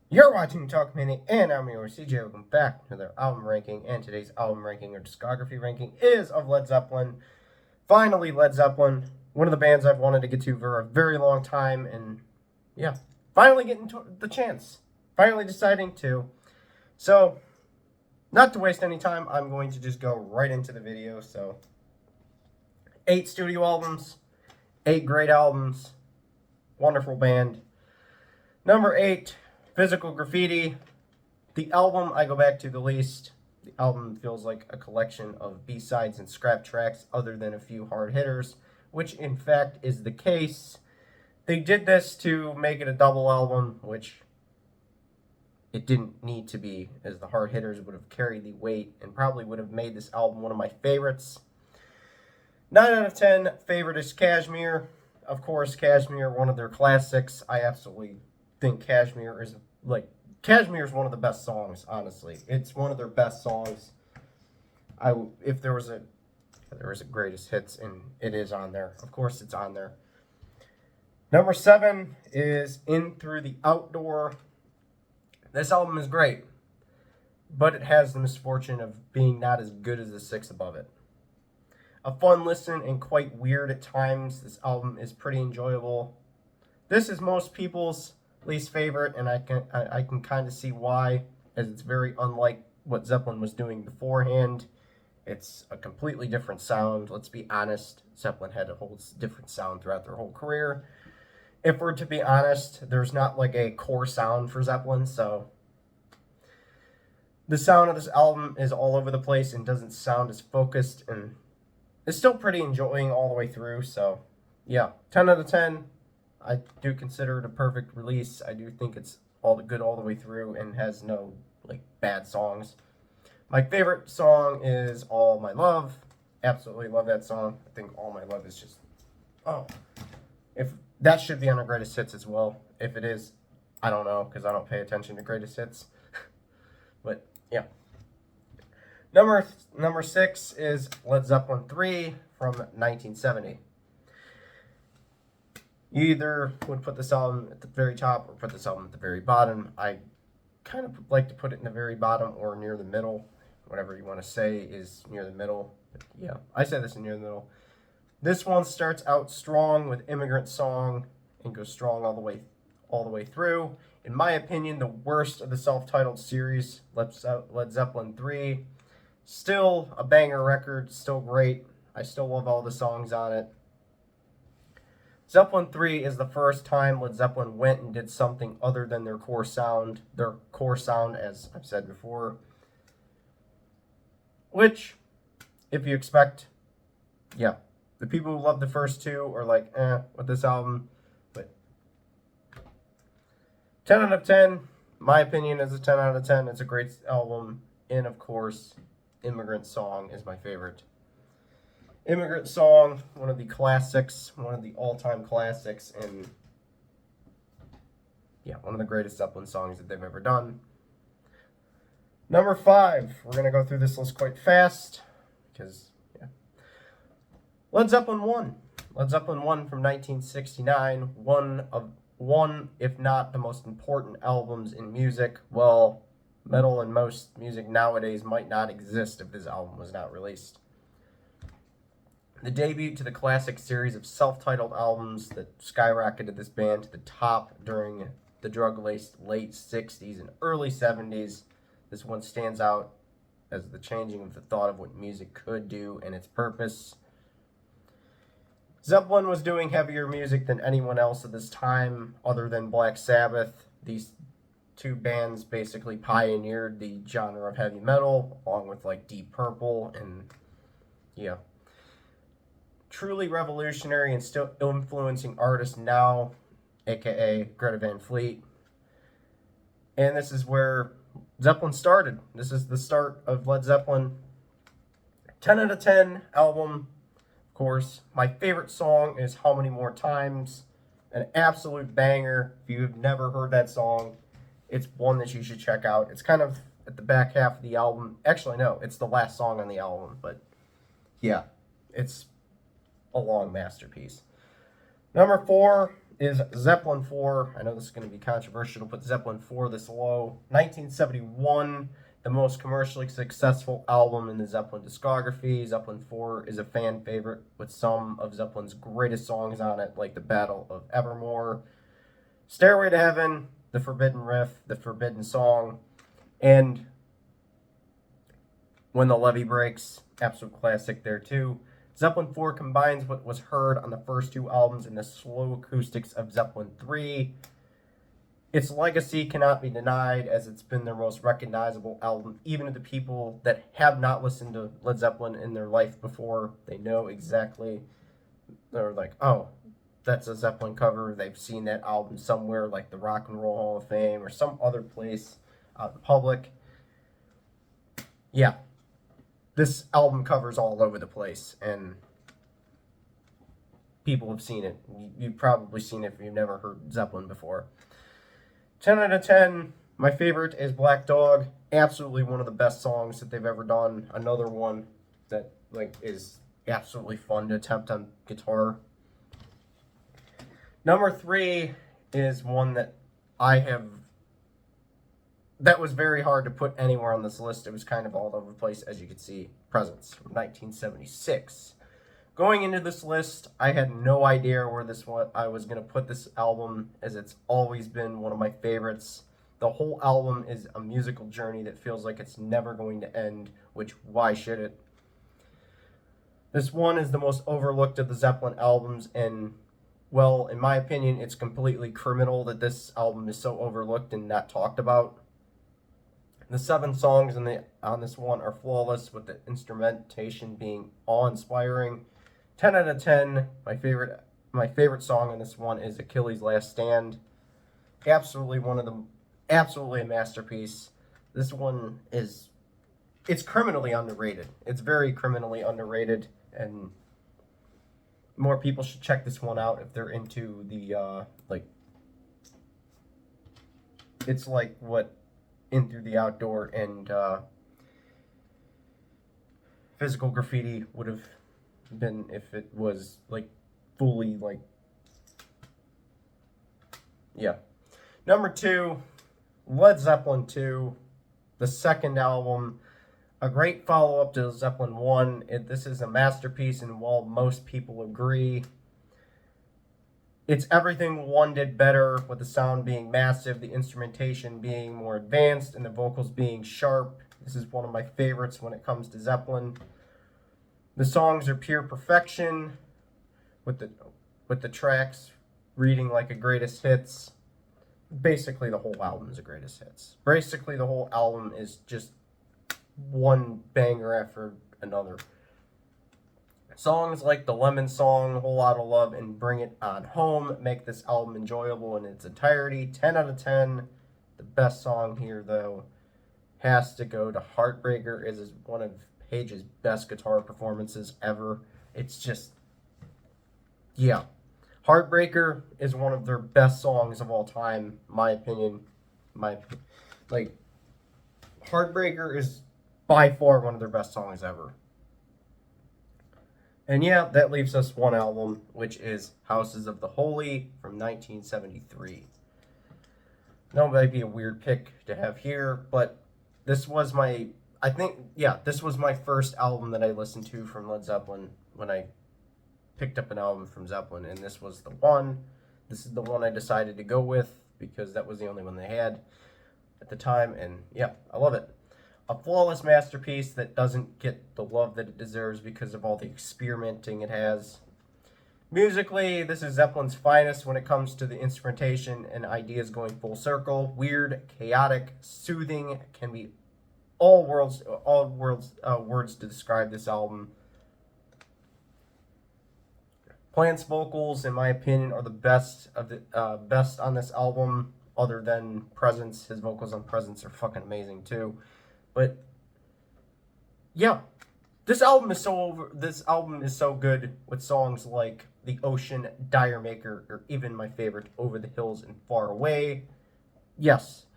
You're watching Talk Mini, and I'm your CJ. Welcome back to their album ranking. And today's album ranking or discography ranking is of Led Zeppelin. Finally, Led Zeppelin, one of the bands I've wanted to get to for a very long time, and yeah, finally getting to the chance. Finally deciding to. So, not to waste any time, I'm going to just go right into the video. So, 8 studio albums, 8 great albums, wonderful band. Number 8. Physical Graffiti, the album I go back to the least. The album feels like a collection of B-sides and scrap tracks other than a few hard hitters, which in fact is the case. They did this to make it a double album, which it didn't need to be, as the hard hitters would have carried the weight and probably would have made this album one of my favorites. 9 out of 10 favorite is Kashmir. Of course, Kashmir, one of their classics. I absolutely think Kashmir is one of the best songs. Honestly, it's one of their best songs. If there was a greatest hits, and it is on there. Of course, it's on there. Number 7 is In Through the Outdoor. This album is great, but it has the misfortune of being not as good as the 6 above it. A fun listen and quite weird at times. This album is pretty enjoyable. This is most people's least favorite, and I can kind of see why, as it's very unlike what Zeppelin was doing beforehand. It's a completely different sound. Let's be honest, Zeppelin had a whole different sound throughout their whole career. If we're to be honest, there's not like a core sound for Zeppelin, so the sound of this album is all over the place and doesn't sound as focused, and it's still pretty enjoying all the way through. So yeah, 10 out of 10. I do consider it a perfect release. I do think it's all the way through and has no bad songs. My favorite song is All My Love. Absolutely love that song. I think All My Love is just, if that should be on our greatest hits as well. If it is, I don't know, because I don't pay attention to greatest hits. But yeah. Number 6 is Led Zeppelin 3 from 1970. You either would put this album at the very top or put this album at the very bottom. I kind of like to put it in the very bottom or near the middle. Whatever you want to say is near the middle. But yeah, I say this is near the middle. This one starts out strong with Immigrant Song and goes strong all the way through. In my opinion, the worst of the self-titled series, Led Zeppelin 3. Still a banger record, still great. I still love all the songs on it. Zeppelin 3 is the first time Led Zeppelin went and did something other than their core sound. Their core sound, as I've said before. Which, if you expect, yeah. The people who love the first two are like, with this album. But 10 out of 10, my opinion is a 10 out of 10. It's a great album. And of course, Immigrant Song is my favorite. Immigrant Song, one of the classics, one of the all-time classics, and yeah, one of the greatest Zeppelin songs that they've ever done. Number 5, we're going to go through this list quite fast, because, yeah. Led Zeppelin 1. Led Zeppelin 1 from 1969, one, if not the most important albums in music. Well, metal and most music nowadays might not exist if this album was not released. The debut to the classic series of self-titled albums that skyrocketed this band to the top during the drug-laced late 60s and early 70s. This one stands out as the changing of the thought of what music could do and its purpose. Zeppelin was doing heavier music than anyone else at this time other than Black Sabbath. These two bands basically pioneered the genre of heavy metal, along with Deep Purple and, yeah. Truly revolutionary and still influencing artists now, aka Greta Van Fleet. And this is where Zeppelin started. This is the start of Led Zeppelin. 10 out of 10 album, of course. My favorite song is How Many More Times. An absolute banger. If you've never heard that song, it's one that you should check out. It's kind of at the back half of the album. Actually, no, it's the last song on the album, but yeah, it's a long masterpiece. Number 4 is Zeppelin 4. I know this is going to be controversial to put Zeppelin 4 this low. 1971, the most commercially successful album in the Zeppelin discography. Zeppelin 4 is a fan favorite with some of Zeppelin's greatest songs on it, like The Battle of Evermore, Stairway to Heaven, The Forbidden Riff, The Forbidden Song, and When the Levee Breaks. Absolute classic there too. Zeppelin 4 combines what was heard on the first two albums in the slow acoustics of Zeppelin 3. Its legacy cannot be denied, as it's been their most recognizable album, even to the people that have not listened to Led Zeppelin in their life before. They know exactly. They're like, oh, that's a Zeppelin cover. They've seen that album somewhere, like the Rock and Roll Hall of Fame or some other place out in public. Yeah. This album covers all over the place, and people have seen it. You've probably seen it if you've never heard Zeppelin before. 10 out of 10. My favorite is Black Dog. Absolutely one of the best songs that they've ever done. Another one that is absolutely fun to attempt on guitar. Number 3 is one that that was very hard to put anywhere on this list. It was kind of all over the place, as you can see. Presence from 1976. Going into this list, I had no idea where I was going to put this album, as it's always been one of my favorites. The whole album is a musical journey that feels like it's never going to end, which, why should it? This one is the most overlooked of the Zeppelin albums, and, well, in my opinion, it's completely criminal that this album is so overlooked and not talked about. The 7 songs on this one are flawless, with the instrumentation being awe-inspiring. 10 out of 10. My favorite song on this one is Achilles' Last Stand. Absolutely a masterpiece. This one it's criminally underrated. It's very criminally underrated, and more people should check this one out if they're into the it's like what In Through the Outdoor and Physical Graffiti would have been if it was fully yeah. Number 2, Led Zeppelin 2, the second album, a great follow-up to Zeppelin 1. This is a masterpiece, and while most people agree, it's everything 1 did better, with the sound being massive, the instrumentation being more advanced, and the vocals being sharp. This is one of my favorites when it comes to Zeppelin. The songs are pure perfection, with the tracks reading like a greatest hits. Basically, the whole album is a greatest hits. Basically, the whole album is just one banger after another. Songs like the Lemon Song, Whole Lotta Love, and Bring It On Home make this album enjoyable in its entirety. 10 out of 10. The best song here, though, has to go to Heartbreaker. It is one of Page's best guitar performances ever. It's just, yeah. Heartbreaker is one of their best songs of all time, my opinion. Heartbreaker is by far one of their best songs ever. And yeah, that leaves us one album, which is Houses of the Holy from 1973. That might be a weird pick to have here, but this was this was my first album that I listened to from Led Zeppelin when I picked up an album from Zeppelin, and this was the one. This is the one I decided to go with because that was the only one they had at the time, and yeah, I love it. A flawless masterpiece that doesn't get the love that it deserves because of all the experimenting it has. Musically, this is Zeppelin's finest when it comes to the instrumentation and ideas going full circle. Weird, chaotic, soothing can be all words to describe this album. Plant's vocals, in my opinion, are the best on this album, other than Presence. His vocals on Presence are fucking amazing too. But yeah, this album is so good with songs like The Ocean, Dire Maker, or even my favorite, Over the Hills and Far Away. Yes,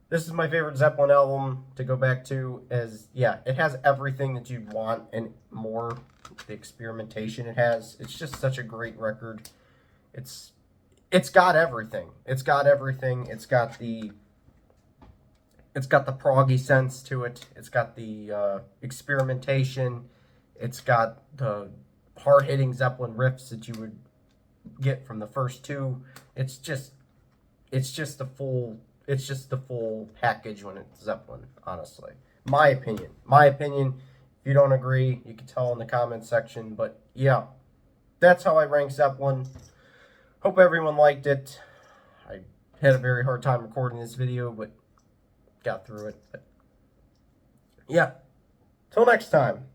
this is my favorite Zeppelin album to go back to, as yeah, it has everything that you'd want and more. The experimentation it has, it's just such a great record. It's it's got everything. It's got everything. It's got the proggy sense to it. It's got the experimentation. It's got the hard-hitting Zeppelin riffs that you would get from the first two. It's just the full package when it's Zeppelin, honestly. My opinion. If you don't agree, you can tell in the comment section. But yeah, that's how I rank Zeppelin. Hope everyone liked it. I had a very hard time recording this video, but got through it. But yeah, till next time.